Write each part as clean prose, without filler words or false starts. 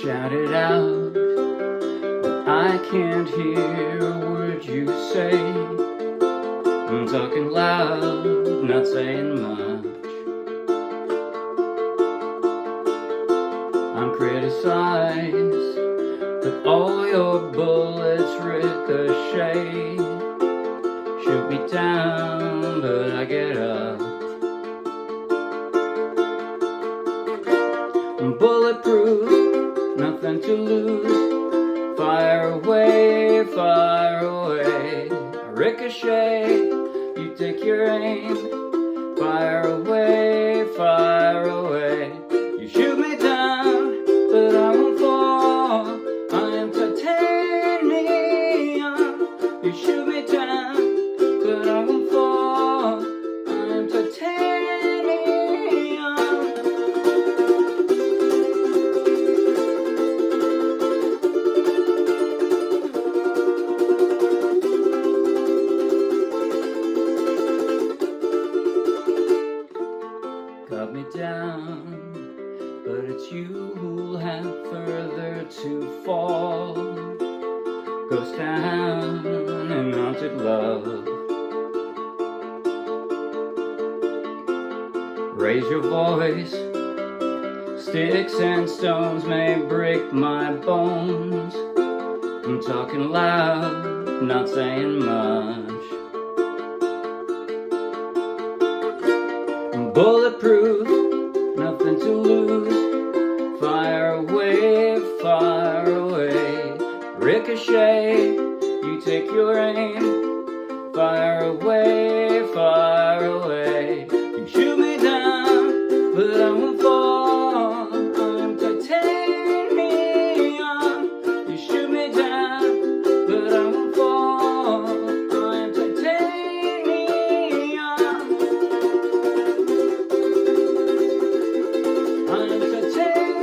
shout it out, but I can't hear a word you say. I'm talking loud, not saying much. I'm criticized, but all your bullets ricochet. Shoot me down, but I get up. I'm bulletproof, nothing to lose. Fire away, fire away. Ricochet, you take your aim. Fire away, fire away. You shoot me down, but I won't fall. I am titanium. You shoot me down, but I won't fall. I am titanium. Cut me down, but it's you who'll have further to fall. Ghost town and haunted love. Raise your voice. Sticks and stones may break my bones. I'm talking loud, not saying much. I'm bulletproof, nothing to lose. Fire away, fire away. Ricochet, you take your aim. Fire away, fire away. You shoot me down, but I won't fall. I'm titanium. You shoot me down, but I won't fall. I'm titanium. I'm titanium.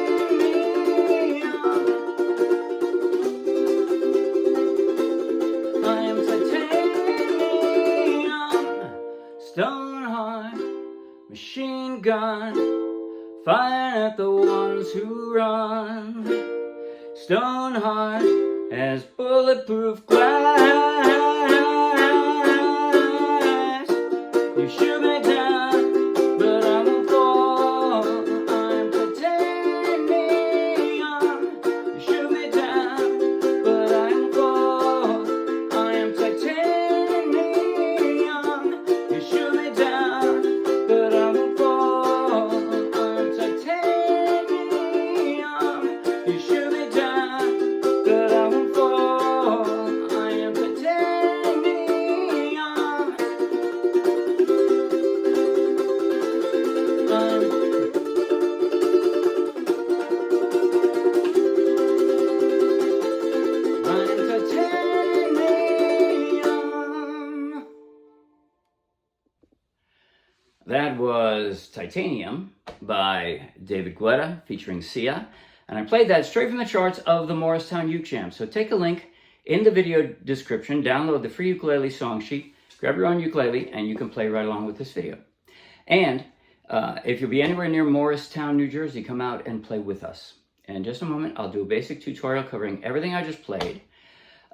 I am titanium. Stone heart, machine gun, firing at the ones who run. Stone heart has bulletproof glass. You shoot me down, but I won't fall. I'm titanium. You shoot me down, but I won't fall. I am titanium. You shoot me down, but I won't fall. I'm titanium. You shoot me down, but I won't fall. I am titanium. I'm titanium. That was Titanium by David Guetta featuring Sia. And I played that straight from the charts of the Morristown Uke Jam. So take a link in the video description, download the free ukulele song sheet, grab your own ukulele, and you can play right along with this video. And if you'll be anywhere near Morristown, New Jersey, come out and play with us. In just a moment, I'll do a basic tutorial covering everything I just played.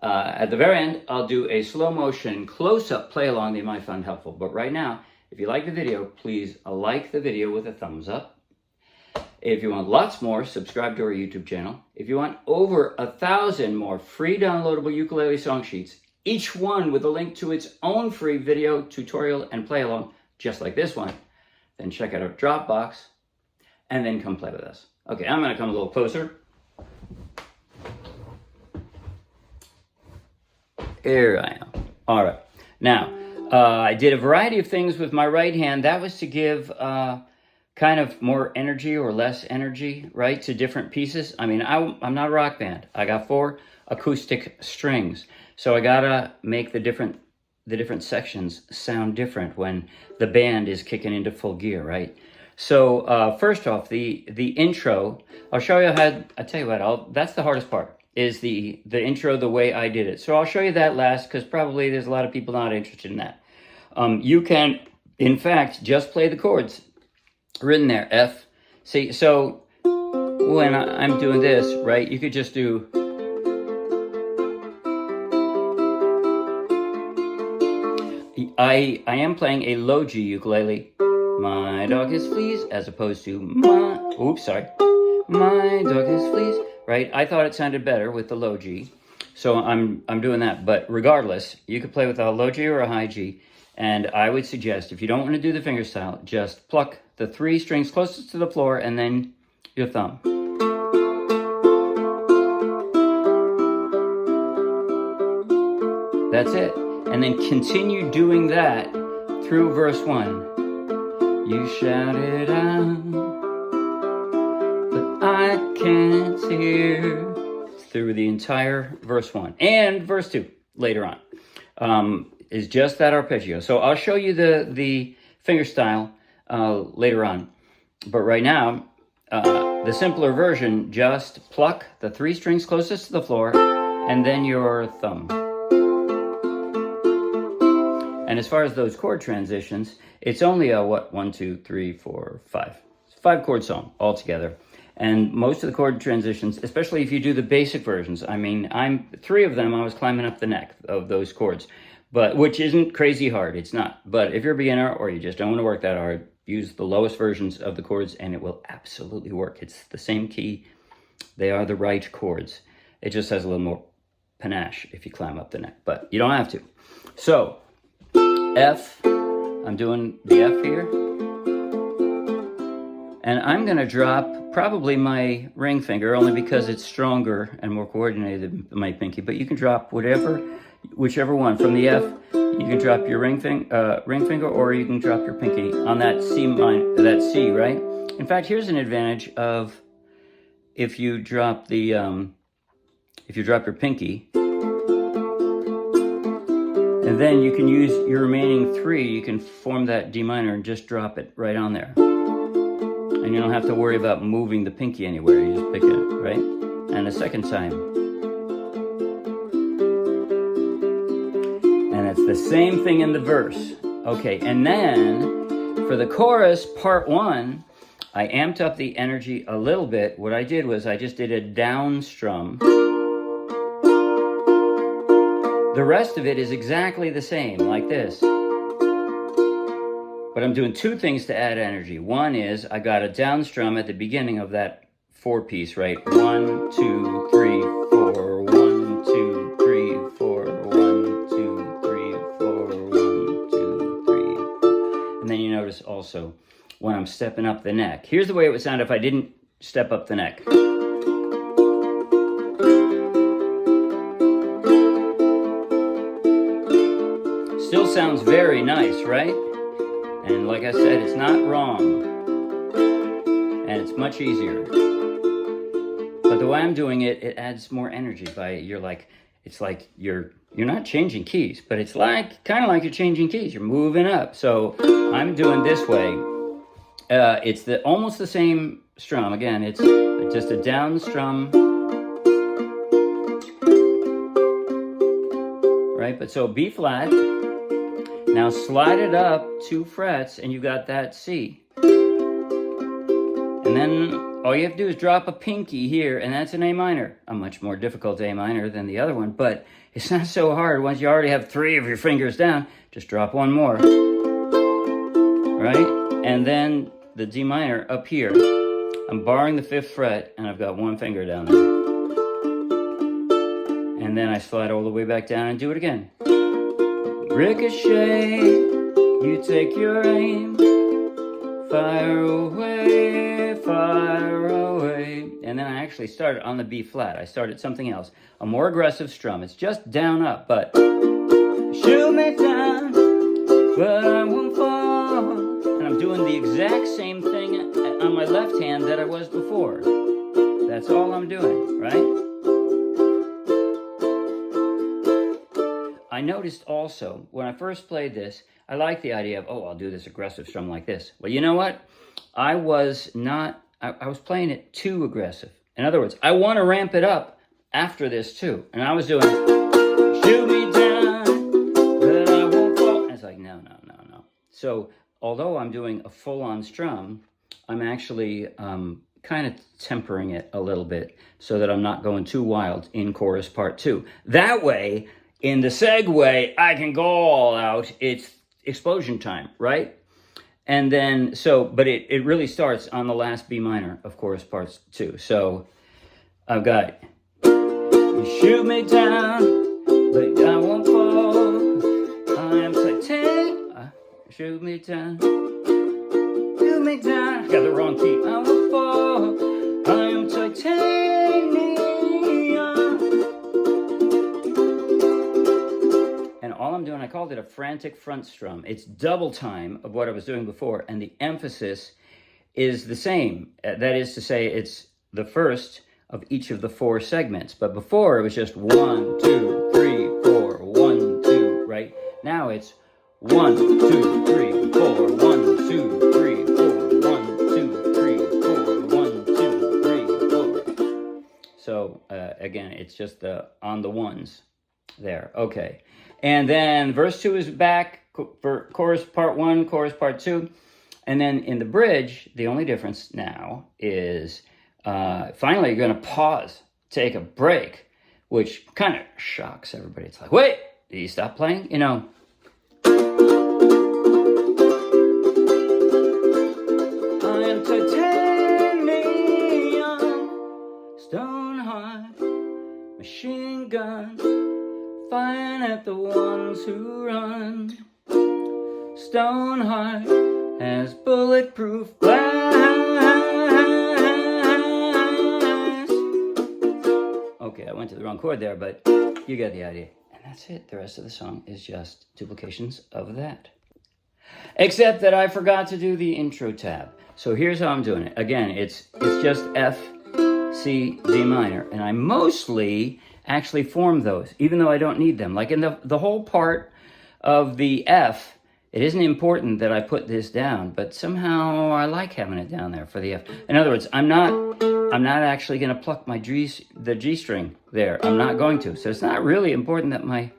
At the very end, I'll do a slow motion close-up play along that you might find helpful. But right now, if you like the video, please like the video with a thumbs up. If you want lots more, subscribe to our YouTube channel. If you want over 1,000 more free downloadable ukulele song sheets, each one with a link to its own free video, tutorial, and play along, just like this one, then check out our Dropbox, and then come play with us. Okay, I'm gonna come a little closer. Here I am. All right. Now, I did a variety of things with my right hand. That was to give kind of more energy or less energy, right, to different pieces. I mean, I'm not a rock band. I got 4 acoustic strings. So I gotta make the different sections sound different when the band is kicking into full gear, right? So first off, the intro, I'll show you how, I tell you what, that's the hardest part, is the intro the way I did it. So I'll show you that last, because probably there's a lot of people not interested in that. You can, in fact, just play the chords written there, F, C. So when I'm doing this, right, you could just do... I am playing a low G ukulele. My dog has fleas, as opposed to my... Oops, sorry. My dog has fleas, right? I thought it sounded better with the low G. So I'm doing that. But regardless, you could play with a low G or a high G. And I would suggest, if you don't want to do the fingerstyle, just pluck the 3 strings closest to the floor and then your thumb. That's it. And then continue doing that through verse 1. You shouted out, but I can't hear. Through the entire verse 1. And verse 2 later on. Is just that arpeggio. So I'll show you the fingerstyle later on. But right now, the simpler version, just pluck the 3 strings closest to the floor and then your thumb. And as far as those chord transitions, it's only a, 1, 2, 3, 4, 5. 5 chord song altogether. And most of the chord transitions, especially if you do the basic versions, I mean, 3 of them, I was climbing up the neck of those chords, but which isn't crazy hard, it's not. But if you're a beginner or you just don't want to work that hard, use the lowest versions of the chords and it will absolutely work. It's the same key. They are the right chords. It just has a little more panache if you climb up the neck, but you don't have to. So, F, I'm doing the F here. And I'm going to drop probably my ring finger, only because it's stronger and more coordinated than my pinky. But you can drop whichever one. From the F, you can drop your ring finger, or you can drop your pinky on that C, right? In fact, here's an advantage of if you drop your pinky, and then you can use your remaining 3. You can form that D minor and just drop it right on there. And you don't have to worry about moving the pinky anywhere. You just pick it, right? And a second time. And it's the same thing in the verse. Okay, and then for the chorus, part 1, I amped up the energy a little bit. What I did was I just did a down strum. The rest of it is exactly the same, like this. But I'm doing 2 things to add energy. One is I got a down strum at the beginning of that 4-piece, right? 1, 2, 3, 4, 1, 2, 3, 4, 1, 2, 3, 4, 1, 2, 3, 4. And then you notice also when I'm stepping up the neck. Here's the way it would sound if I didn't step up the neck. Still sounds very nice, right? And like I said, it's not wrong. And it's much easier. But the way I'm doing it, it adds more energy by it's like you're not changing keys, but it's kind of like you're changing keys. You're moving up. So I'm doing this way. It's almost the same strum. Again, it's just a down strum. Right? But so B flat. Now slide it up 2 frets and you got that C. And then all you have to do is drop a pinky here, and that's an A minor. A much more difficult A minor than the other one, but it's not so hard. Once you already have 3 of your fingers down, just drop 1 more. Right? And then the D minor up here. I'm barring the 5th fret and I've got 1 finger down there. And then I slide all the way back down and do it again. Ricochet, you take your aim, fire away, fire away. And then I actually started on the B flat. I started something else, a more aggressive strum. It's just down up, but shoot me down, but I won't fall. And I'm doing the exact same thing on my left hand that I was before. That's all I'm doing, right? I noticed also, when I first played this, I liked the idea of, I'll do this aggressive strum like this. Well, you know what? I was playing it too aggressive. In other words, I want to ramp it up after this too. And I was doing, shoot me down, but I won't fall. And it's like, no. So, although I'm doing a full-on strum, I'm actually kind of tempering it a little bit so that I'm not going too wild in chorus part 2. That way, in the segue, I can go all out. It's explosion time, right? And then, but it really starts on the last B minor of chorus part 2. So I've got, you shoot me down, but I won't fall. I am titanium. Shoot me down. Shoot me down. Got the wrong key. I won't fall. I am titanium. And all I'm doing, I called it a frantic front strum. It's double time of what I was doing before, and the emphasis is the same. That is to say, it's the first of each of the 4 segments. But before, it was just 1, 2, 3, 4, 1, 2, right? Now it's 1, 2, 3, 4, 1, 2, 3, 4, 1, 2, 3, 4, 1, 2, 3, 4. So, again, it's just on the ones there. Okay. And then verse 2 is back for chorus part 1, chorus part 2. And then in the bridge, the only difference now is finally you're going to pause, take a break, which kind of shocks everybody. It's like, wait, did you stop playing? You know. I am titanium, stone hard, machine gun, firing at the ones who run. Stone hard has bulletproof glass. Okay, I went to the wrong chord there, but you get the idea. And that's it. The rest of the song is just duplications of that. Except that I forgot to do the intro tab. So here's how I'm doing it. Again, it's just F, C, D minor. And I mostly actually form those, even though I don't need them. Like in the whole part of the F, it isn't important that I put this down, but somehow I like having it down there for the F. In other words, I'm not actually going to pluck the G string there. I'm not going to. So it's not really important that my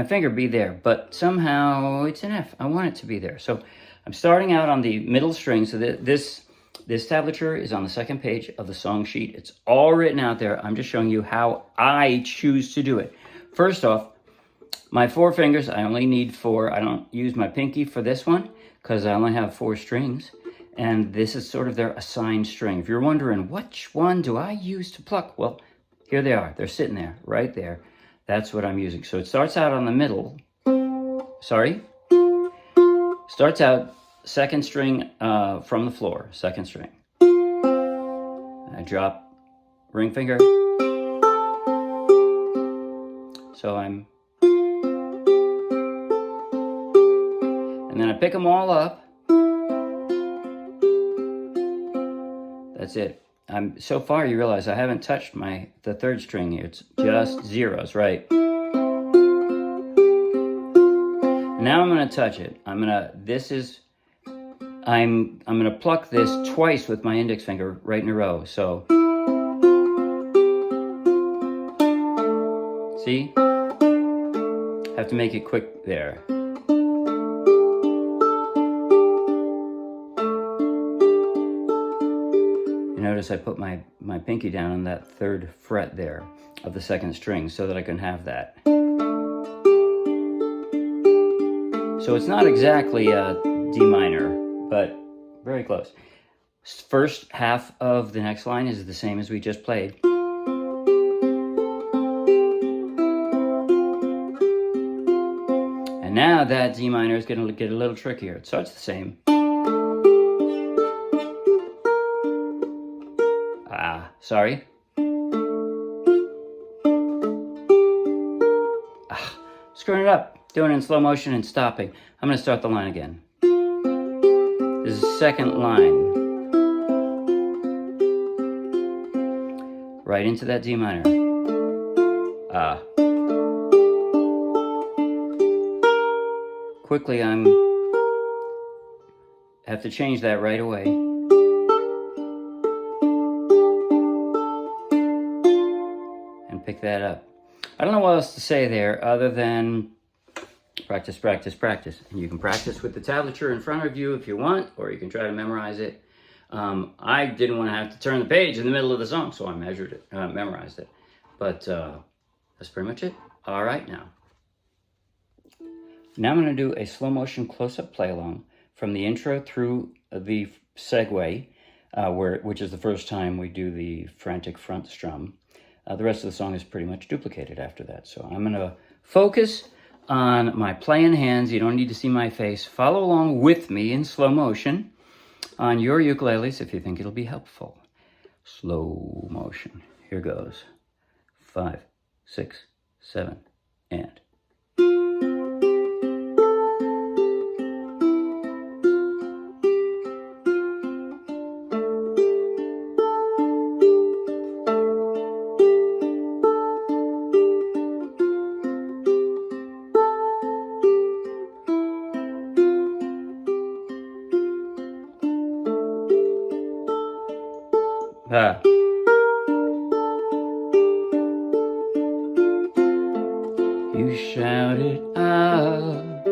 finger be there, but somehow it's an F. I want it to be there. So I'm starting out on the middle string. So this tablature is on the 2nd page of the song sheet. It's all written out there. I'm just showing you how I choose to do it. First off, my 4 fingers, I only need 4. I don't use my pinky for this one because I only have 4 strings. And this is sort of their assigned string. If you're wondering, which one do I use to pluck? Well, here they are. They're sitting there, right there. That's what I'm using. So it starts out on the middle. Starts out 2nd string from the floor, 2nd string. I drop ring finger. So I'm... And then I pick them all up. That's it. So far you realize I haven't touched the 3rd string here. It's just zeros, right? Now I'm gonna touch it. I'm gonna pluck this twice with my index finger right in a row. So see? Have to make it quick there. Notice I put my pinky down on that 3rd fret there of the 2nd string so that I can have that. So it's not exactly a D minor, but very close. First half of the next line is the same as we just played. And now that D minor is going to get a little trickier. It starts the same. Sorry. Screwing it up. Doing it in slow motion and stopping. I'm going to start the line again. This is the 2nd line. Right into that D minor. Quickly, have to change that right away. Pick that up. I don't know what else to say there other than practice, practice, practice. And you can practice with the tablature in front of you if you want, or you can try to memorize it. I didn't want to have to turn the page in the middle of the song, so I measured it, memorized it. But that's pretty much it. All right, now. Now I'm going to do a slow motion close-up play along from the intro through the segue, which is the first time we do the frantic front strum. The rest of the song is pretty much duplicated after that. So I'm going to focus on my playing hands. You don't need to see my face. Follow along with me in slow motion on your ukuleles if you think it'll be helpful. Slow motion. Here goes. 5, 6, 7, and... You shouted out,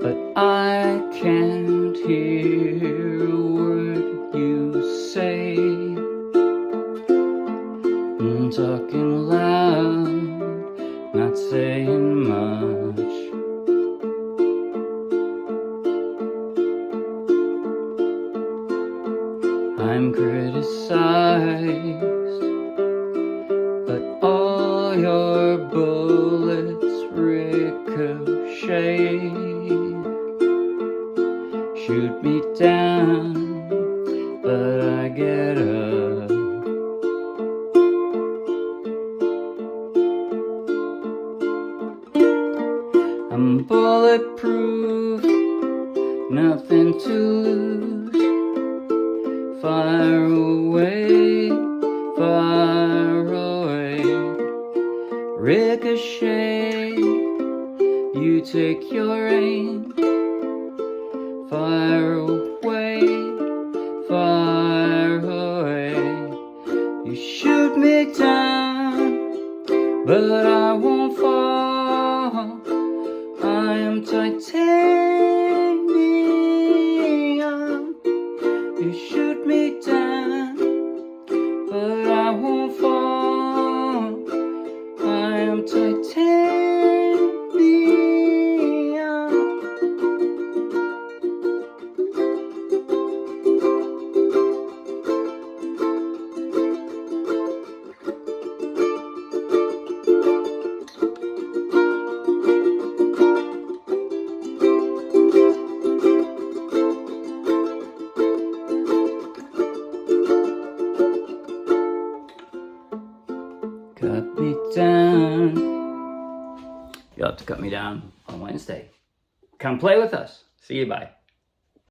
but I can't hear a word you say. I'm talking loud, not saying much. I'm criticized, but all your bullets ricochet. Shoot me down, but I get up. I'm bulletproof, nothing to lose. Fire away, fire away. Ricochet, you take your aim. Fire away, fire away. You shoot me down, but I won't fall. I am titanium. You shoot me down, but I won't fall. I am titanium. Cut me down. You'll have to cut me down on Wednesday. Come play with us. See you, bye.